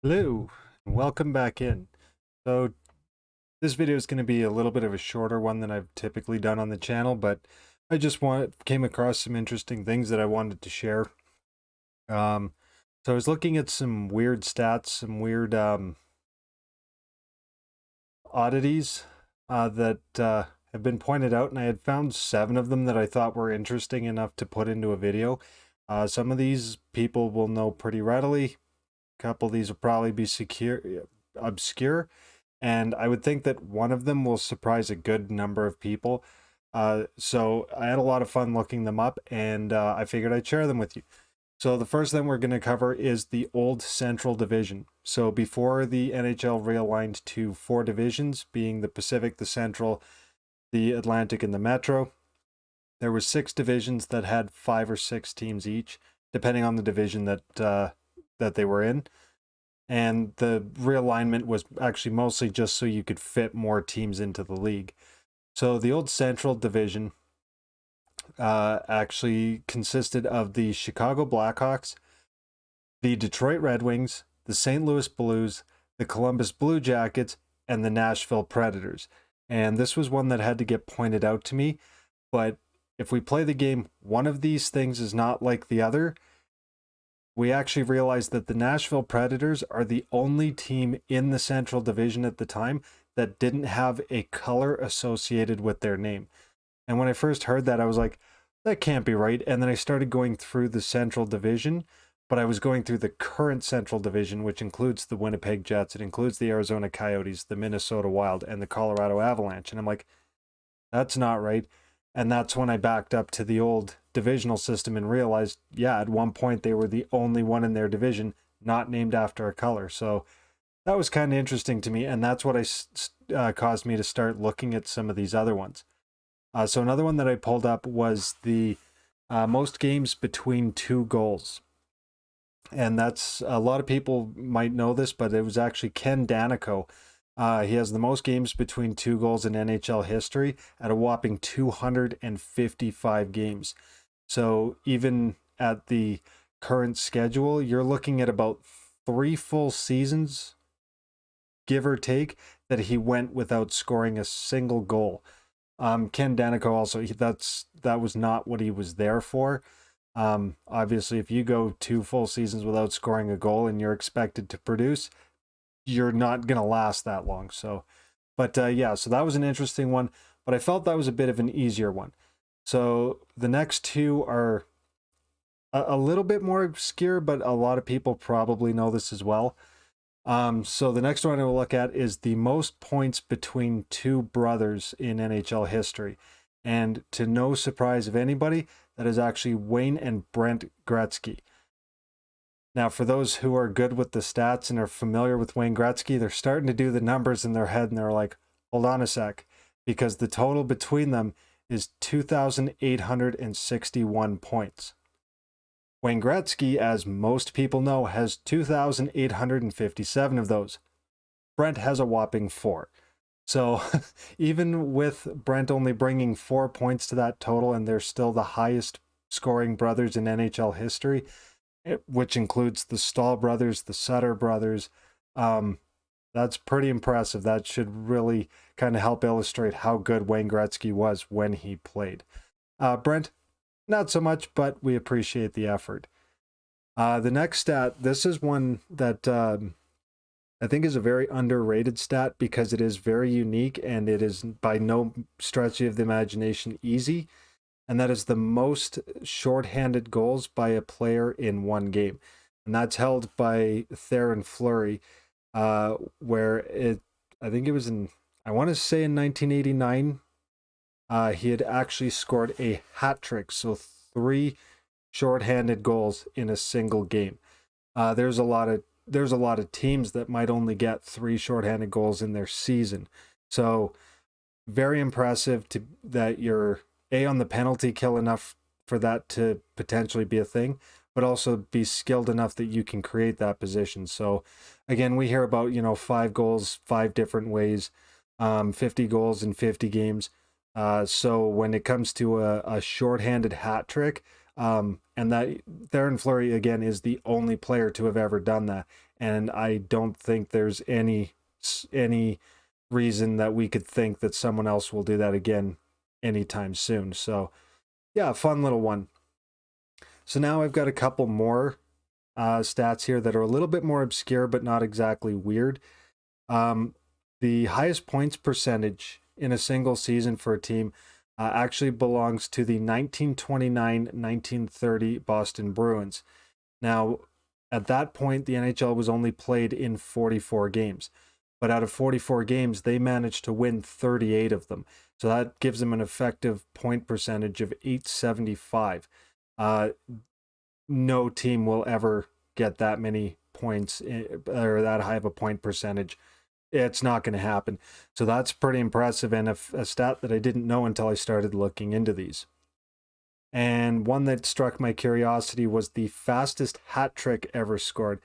Hello, and welcome back in. So this video is going to be a little bit of a shorter one than I've typically done on the channel, but I just came across some interesting things that I wanted to share. So I was looking at some weird stats, some weird oddities that have been pointed out, and I had found 7 of them that I thought were interesting enough to put into a video. Some of these people will know pretty readily. A couple of these will probably be obscure, and I would think that one of them will surprise a good number of people. So I had a lot of fun looking them up, and I figured I'd share them with you. So the first thing we're going to cover is the old Central Division. So before the NHL realigned to 4 divisions, being the Pacific, the Central, the Atlantic, and the Metro, there were 6 divisions that had 5 or 6 teams each, depending on the division that they were in. And the realignment was actually mostly just so you could fit more teams into the league. So the old Central Division actually consisted of the Chicago Blackhawks, the Detroit Red Wings, the St. Louis Blues, the Columbus Blue Jackets, and the Nashville Predators. And this was one that had to get pointed out to me. But if we play the game, one of these things is not like the other. We actually realized that the Nashville Predators are the only team in the Central Division at the time that didn't have a color associated with their name. And when I first heard that, I was like, that can't be right. And then I started going through the Central Division, but I was going through the current Central Division, which includes the Winnipeg Jets, it includes the Arizona Coyotes, the Minnesota Wild, and the Colorado Avalanche. And I'm like, that's not right. And that's when I backed up to the old divisional system and realized, yeah, at one point they were the only one in their division not named after a color. So that was kind of interesting to me, and that's what caused me to start looking at some of these other ones. So another one that I pulled up was the most games between 2 goals. And that's, a lot of people might know this, but it was actually Ken Danico. He has the most games between 2 goals in NHL history at a whopping 255 games. So even at the current schedule, you're looking at about 3 full seasons, give or take, that he went without scoring a single goal. Ken Danico also, that was not what he was there for. Obviously, if you go 2 full seasons without scoring a goal and you're expected to produce, you're not going to last that long. So, but yeah, so that was an interesting one, but I felt that was a bit of an easier one. So the next 2 are a little bit more obscure, but a lot of people probably know this as well. So the next one I will look at is the most points between 2 brothers in NHL history. And to no surprise of anybody, that is actually Wayne and Brent Gretzky. Now, for those who are good with the stats and are familiar with Wayne Gretzky, they're starting to do the numbers in their head and they're like, hold on a sec, because the total between them is 2,861 points. Wayne Gretzky, as most people know, has 2,857 of those. Brent has a whopping 4. So even with Brent only bringing 4 points to that total, and they're still the highest scoring brothers in NHL history, which includes the Stahl brothers, the Sutter brothers, that's pretty impressive. That should really kind of help illustrate how good Wayne Gretzky was when he played. Brent, not so much, but we appreciate the effort. The next stat, this is one that I think is a very underrated stat because it is very unique and it is by no stretch of the imagination easy. And that is the most shorthanded goals by a player in one game. And that's held by Theoren Fleury, where I think it was I want to say in 1989, he had actually scored a hat trick. So 3 shorthanded goals in a single game. There's a lot of teams that might only get 3 shorthanded goals in their season. So very impressive that you're on the penalty kill enough for that to potentially be a thing, but also be skilled enough that you can create that position. So again, we hear about, 5 goals, 5 different ways, 50 goals in 50 games. So when it comes to a shorthanded hat trick, and that Theoren Fleury again is the only player to have ever done that. and I don't think there's any reason that we could think that someone else will do that again anytime soon. So yeah, fun little one. So now I've got a couple more stats here that are a little bit more obscure, but not exactly weird. The highest points percentage in a single season for a team actually belongs to the 1929-1930 Boston Bruins. Now, at that point, the NHL was only played in 44 games. But out of 44 games, they managed to win 38 of them. So that gives them an effective point percentage of .875. No team will ever get that many points or that high of a point percentage. It's not going to happen. So that's pretty impressive, and a stat that I didn't know until I started looking into these. And one that struck my curiosity was the fastest hat trick ever scored.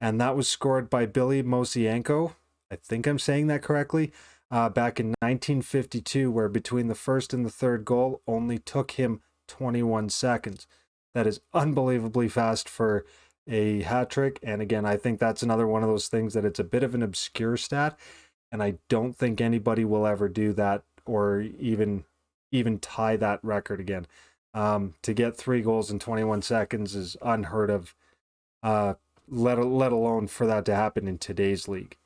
And that was scored by Billy Mosienko. I think I'm saying that correctly. Back in 1952, where between the first and the third goal only took him 21 seconds. That is unbelievably fast for a hat trick. And again, I think that's another one of those things that it's a bit of an obscure stat, and I don't think anybody will ever do that or even tie that record again. To get 3 goals in 21 seconds is unheard of, let alone for that to happen in today's league.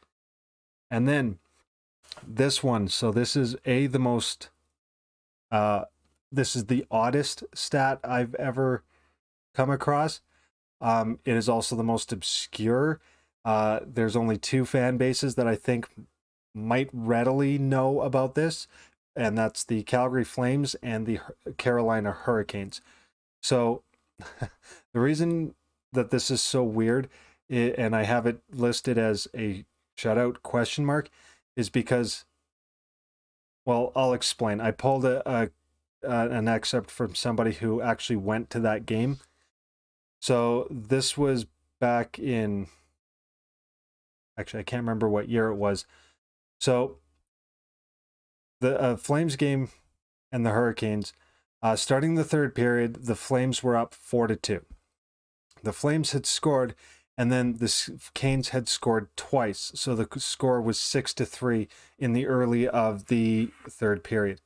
And then this one, so this is the most this is the oddest stat I've ever come across. It is also the most obscure. There's only 2 fan bases that I think might readily know about this, and that's the Calgary Flames and the Carolina Hurricanes. So the reason that this is so weird, and I have it listed as a shutout question mark, is because, well, I'll explain. I pulled an excerpt from somebody who actually went to that game. So this was back in, actually, I can't remember what year it was. So the Flames game and the Hurricanes, starting the third period, the Flames were up 4-2. The Flames had scored, and then the Canes had scored twice. So the score was 6-3 in the early of the third period.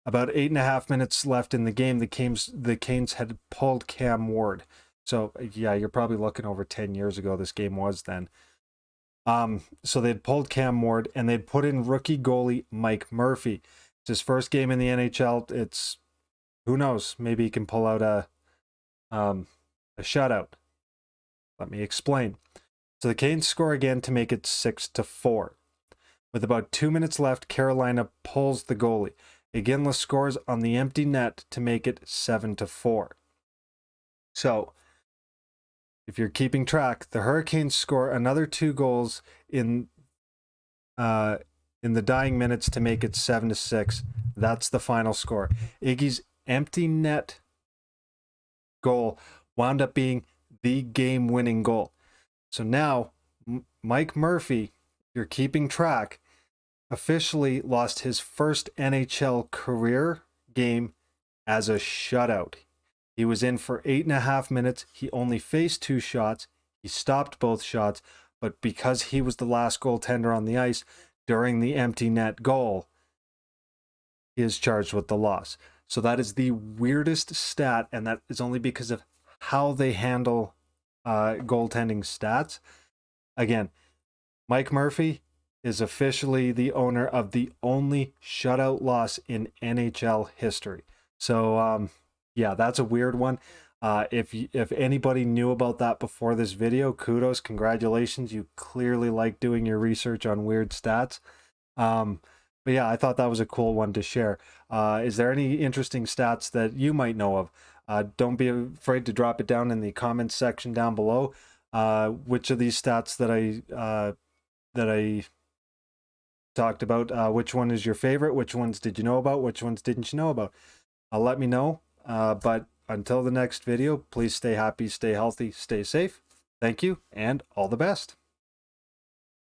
About 8.5 minutes left in the game, the Canes had pulled Cam Ward. So yeah, you're probably looking over 10 years ago this game was then. So they'd pulled Cam Ward, and they'd put in rookie goalie Mike Murphy. It's his first game in the NHL. It's, who knows, maybe he can pull out a shutout. Let me explain. So the Canes score again to make it 6-4. With about 2 minutes left, Carolina pulls the goalie. Iginla scores on the empty net to make it 7-4. So, if you're keeping track, the Hurricanes score another 2 goals in the dying minutes to make it 7-6. That's the final score. Iggy's empty net goal wound up being the game-winning goal. So now, Mike Murphy, if you're keeping track, officially lost his first NHL career game as a shutout. He was in for 8.5 minutes. He only faced 2 shots. He stopped both shots, but because he was the last goaltender on the ice during the empty net goal, he is charged with the loss. So that is the weirdest stat, and that is only because of how they handle goaltending stats. Again, Mike Murphy is officially the owner of the only shutout loss in NHL history. So, yeah, that's a weird one. If anybody knew about that before this video, kudos, congratulations. You clearly like doing your research on weird stats. But yeah, I thought that was a cool one to share. Is there any interesting stats that you might know of? Don't be afraid to drop it down in the comments section down below. Which of these stats that I talked about, which one is your favorite? Which ones did you know about? Which ones didn't you know about? Let me know. But until the next video, please stay happy, stay healthy, stay safe. Thank you, and all the best.